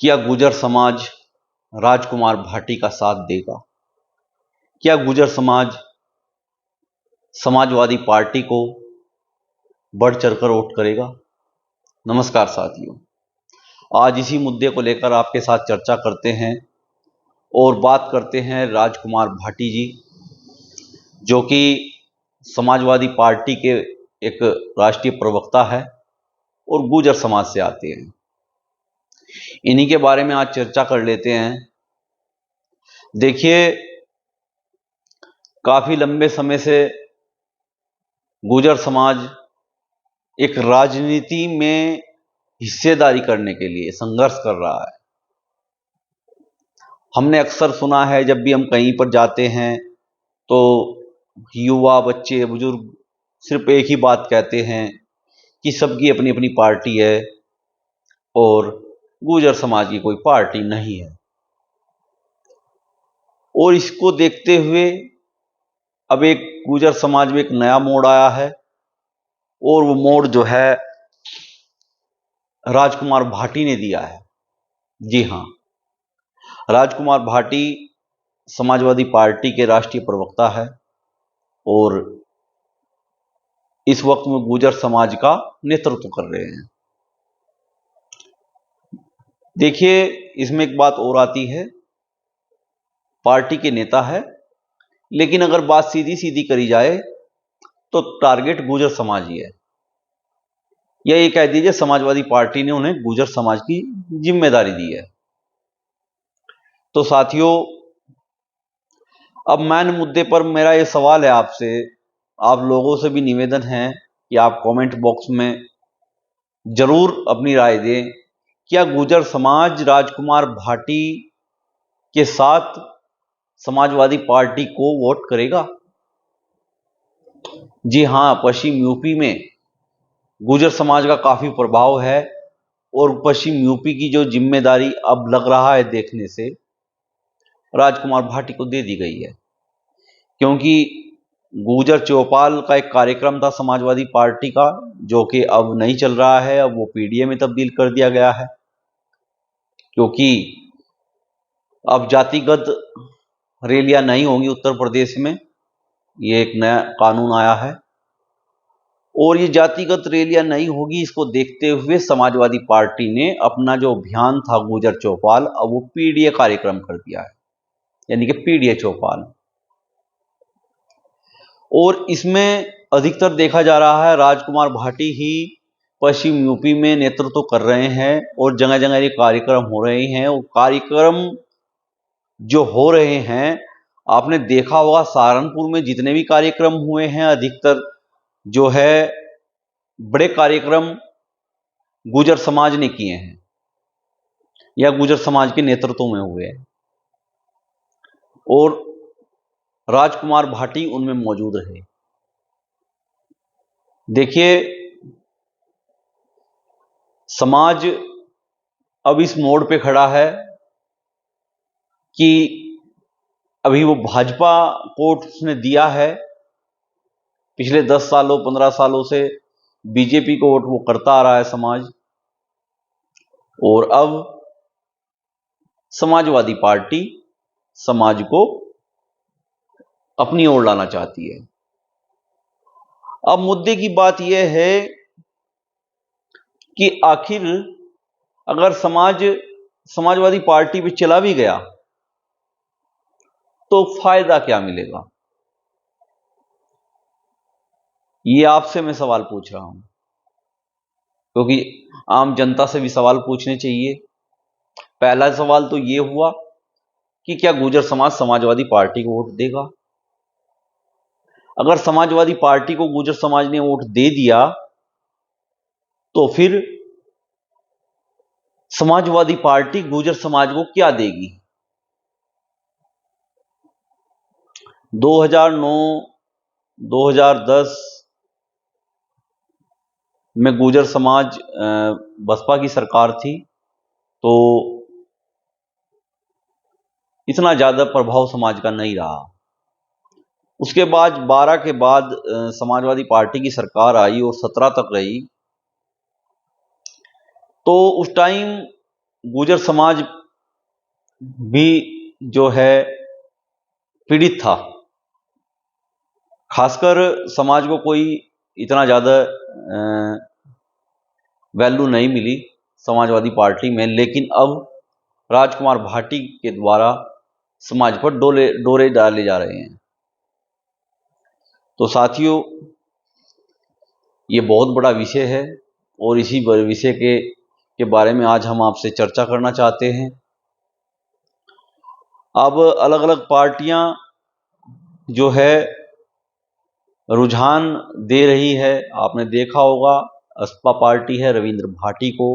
क्या गुर्जर समाज राजकुमार भाटी का साथ देगा? क्या गुर्जर समाज समाजवादी पार्टी को बढ़ चढ़कर वोट करेगा? नमस्कार साथियों, आज इसी मुद्दे को लेकर आपके साथ चर्चा करते हैं और बात करते हैं राजकुमार भाटी जी, जो कि समाजवादी पार्टी के एक राष्ट्रीय प्रवक्ता है और गुर्जर समाज से आते हैं। इन्हीं के बारे में आज चर्चा कर लेते हैं। देखिए, काफी लंबे समय से गुर्जर समाज एक राजनीति में हिस्सेदारी करने के लिए संघर्ष कर रहा है। हमने अक्सर सुना है, जब भी हम कहीं पर जाते हैं तो युवा, बच्चे, बुजुर्ग सिर्फ एक ही बात कहते हैं कि सबकी अपनी अपनी पार्टी है और गुर्जर समाज की कोई पार्टी नहीं है। और इसको देखते हुए अब एक गुर्जर समाज में एक नया मोड़ आया है और वो मोड़ जो है राजकुमार भाटी ने दिया है। जी हाँ, राजकुमार भाटी समाजवादी पार्टी के राष्ट्रीय प्रवक्ता है और इस वक्त में गुर्जर समाज का नेतृत्व कर रहे हैं। देखिए, इसमें एक बात और आती है, पार्टी के नेता है, लेकिन अगर बात सीधी सीधी करी जाए तो टारगेट गुर्जर समाज ही है, या ये कह दीजिए समाजवादी पार्टी ने उन्हें गुर्जर समाज की जिम्मेदारी दी है। तो साथियों, अब मेन मुद्दे पर मेरा ये सवाल है आपसे, आप लोगों से भी निवेदन है कि आप कमेंट बॉक्स में जरूर अपनी राय दें। क्या गुर्जर समाज राजकुमार भाटी के साथ समाजवादी पार्टी को वोट करेगा? जी हां, पश्चिम यूपी में गुर्जर समाज का काफी प्रभाव है और पश्चिम यूपी की जो जिम्मेदारी अब लग रहा है देखने से राजकुमार भाटी को दे दी गई है, क्योंकि गुर्जर चौपाल का एक कार्यक्रम था समाजवादी पार्टी का, जो कि अब नहीं चल रहा है, अब वो पीडीए में तब्दील कर दिया गया है, क्योंकि अब जातिगत रैलियां नहीं होंगी उत्तर प्रदेश में। ये एक नया कानून आया है और ये जातिगत रैलियां नहीं होगी, इसको देखते हुए समाजवादी पार्टी ने अपना जो अभियान था गुर्जर चौपाल, अब वो पीडीए कार्यक्रम कर दिया है, यानी कि पीडीए चौपाल। और इसमें अधिकतर देखा जा रहा है राजकुमार भाटी ही पश्चिम यूपी में नेतृत्व कर रहे हैं और जगह जगह ये कार्यक्रम हो रहे हैं। और कार्यक्रम जो हो रहे हैं, आपने देखा होगा सहारनपुर में जितने भी कार्यक्रम हुए हैं, अधिकतर जो है बड़े कार्यक्रम गुर्जर समाज ने किए हैं या गुर्जर समाज के नेतृत्व में हुए हैं और राजकुमार भाटी उनमें मौजूद रहे। देखिए, समाज अब इस मोड़ पे खड़ा है कि अभी वो भाजपा को उसने दिया है, पिछले 10 सालों 15 सालों से बीजेपी को वोट वो करता आ रहा है समाज, और अब समाजवादी पार्टी समाज को अपनी ओर लाना चाहती है। अब मुद्दे की बात यह है कि आखिर अगर समाजवादी पार्टी पे चला भी गया तो फायदा क्या मिलेगा? ये आपसे मैं सवाल पूछ रहा हूं, क्योंकि आम जनता से भी सवाल पूछने चाहिए। पहला सवाल तो ये हुआ कि क्या गुर्जर समाज समाजवादी पार्टी को वोट देगा? अगर समाजवादी पार्टी को गुर्जर समाज ने वोट दे दिया तो फिर समाजवादी पार्टी गुर्जर समाज को क्या देगी? 2009 2010 में गुर्जर समाज बसपा की सरकार थी, तो इतना ज्यादा प्रभाव समाज का नहीं रहा। उसके बाद 12 के बाद समाजवादी पार्टी की सरकार आई और 17 तक रही, तो उस टाइम गुर्जर समाज भी जो है पीड़ित था। खासकर समाज को कोई इतना ज़्यादा वैल्यू नहीं मिली समाजवादी पार्टी में, लेकिन अब राजकुमार भाटी के द्वारा समाज पर डोरे डाले जा रहे हैं। तो साथियों, ये बहुत बड़ा विषय है और इसी विषय के बारे में आज हम आपसे चर्चा करना चाहते हैं। अब अलग अलग पार्टियां जो है रुझान दे रही है। आपने देखा होगा, असपा पार्टी है, रविंद्र भाटी को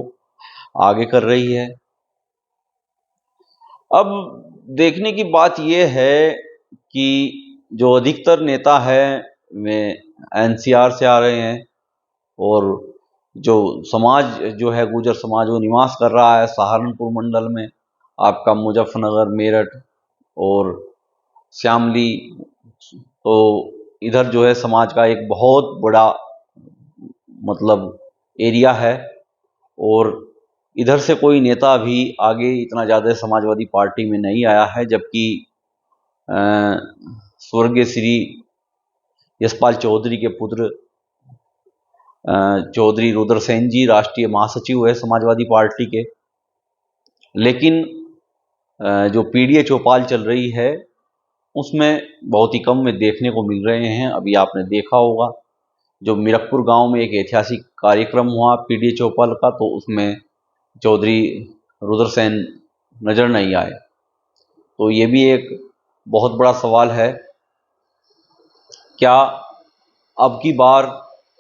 आगे कर रही है। अब देखने की बात यह है कि जो अधिकतर नेता है वे एनसीआर से आ रहे हैं और जो समाज जो है गुर्जर समाज वो निवास कर रहा है सहारनपुर मंडल में, आपका मुजफ्फरनगर, मेरठ और श्यामली। तो इधर जो है समाज का एक बहुत बड़ा मतलब एरिया है और इधर से कोई नेता भी आगे इतना ज़्यादा समाजवादी पार्टी में नहीं आया है, जबकि स्वर्गीय श्री यशपाल चौधरी के पुत्र चौधरी रुद्रसेन जी राष्ट्रीय महासचिव है समाजवादी पार्टी के। लेकिन जो पीडीए चौपाल चल रही है उसमें बहुत ही कम में देखने को मिल रहे हैं। अभी आपने देखा होगा जो मीरकपुर गांव में एक ऐतिहासिक कार्यक्रम हुआ पीडीए चौपाल का, तो उसमें चौधरी रुद्रसेन नजर नहीं आए। तो ये भी एक बहुत बड़ा सवाल है, क्या अब की बार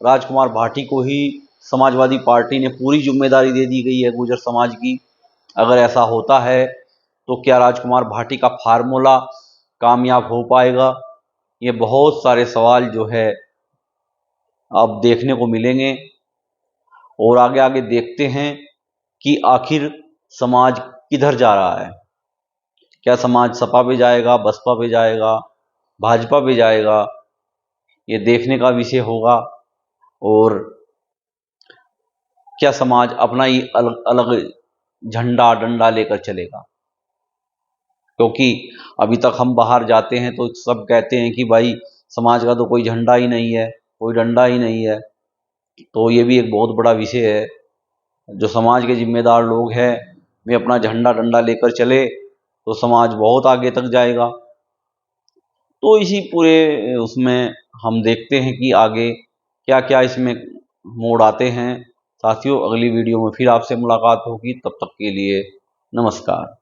राजकुमार भाटी को ही समाजवादी पार्टी ने पूरी जिम्मेदारी दे दी गई है गुर्जर समाज की? अगर ऐसा होता है तो क्या राजकुमार भाटी का फार्मूला कामयाब हो पाएगा? ये बहुत सारे सवाल जो है अब देखने को मिलेंगे और आगे आगे देखते हैं कि आखिर समाज किधर जा रहा है। क्या समाज सपा पे जाएगा, बसपा पे जाएगा, भाजपा पे जाएगा? ये देखने का विषय होगा। और क्या समाज अपना ही अलग अलग झंडा डंडा लेकर चलेगा? क्योंकि अभी तक हम बाहर जाते हैं तो सब कहते हैं कि भाई समाज का तो कोई झंडा ही नहीं है, कोई डंडा ही नहीं है। तो ये भी एक बहुत बड़ा विषय है। जो समाज के जिम्मेदार लोग हैं वे अपना झंडा डंडा लेकर चले तो समाज बहुत आगे तक जाएगा। तो इसी पूरे उसमें हम देखते हैं कि आगे क्या क्या इसमें मोड़ आते हैं। साथियों, अगली वीडियो में फिर आपसे मुलाकात होगी, तब तक के लिए नमस्कार।